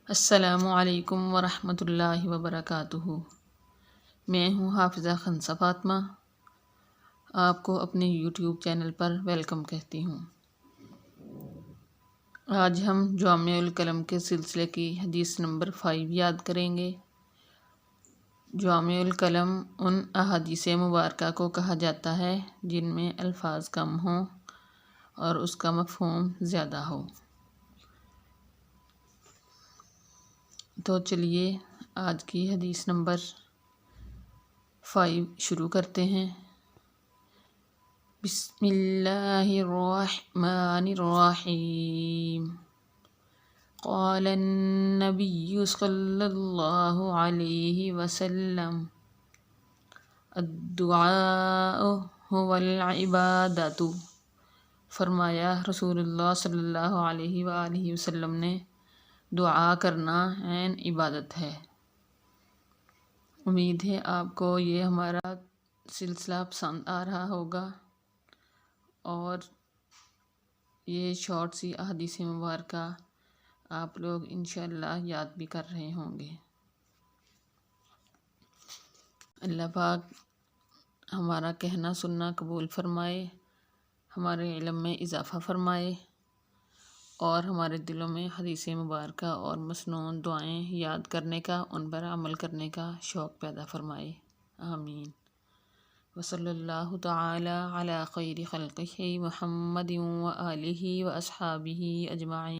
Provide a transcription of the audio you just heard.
السلام علیکم ورحمۃ اللہ وبرکاتہ۔ میں ہوں حافظہ خنسا فاطمہ، آپ کو اپنے یوٹیوب چینل پر ویلکم کہتی ہوں۔ آج ہم جوامع الکلم کے سلسلے کی حدیث نمبر 5 یاد کریں گے۔ جوامع الکلم ان احادیث مبارکہ کو کہا جاتا ہے جن میں الفاظ کم ہوں اور اس کا مفہوم زیادہ ہو۔ تو چلیے آج کی حدیث نمبر 5 شروع کرتے ہیں۔ بسم اللہ الرحمن الرحیم۔ قال النبی صلی اللہ علیہ وسلم الدعاء هو العبادۃ۔ فرمایا رسول اللہ صلی اللہ علیہ وآلہ وسلم نے، دعا کرنا عین عبادت ہے۔ امید ہے آپ کو یہ ہمارا سلسلہ پسند آ رہا ہوگا اور یہ شارٹ سی احادیث مبارکہ آپ لوگ انشاءاللہ یاد بھی کر رہے ہوں گے۔ اللہ پاک ہمارا کہنا سننا قبول فرمائے، ہمارے علم میں اضافہ فرمائے اور ہمارے دلوں میں حدیث مبارکہ اور مسنون دعائیں یاد کرنے کا، ان پر عمل کرنے کا شوق پیدا فرمائے، آمین۔ وصلی اللہ تعالی علی خیر خلقہ محمد وآلہ واصحابہ اجمعین۔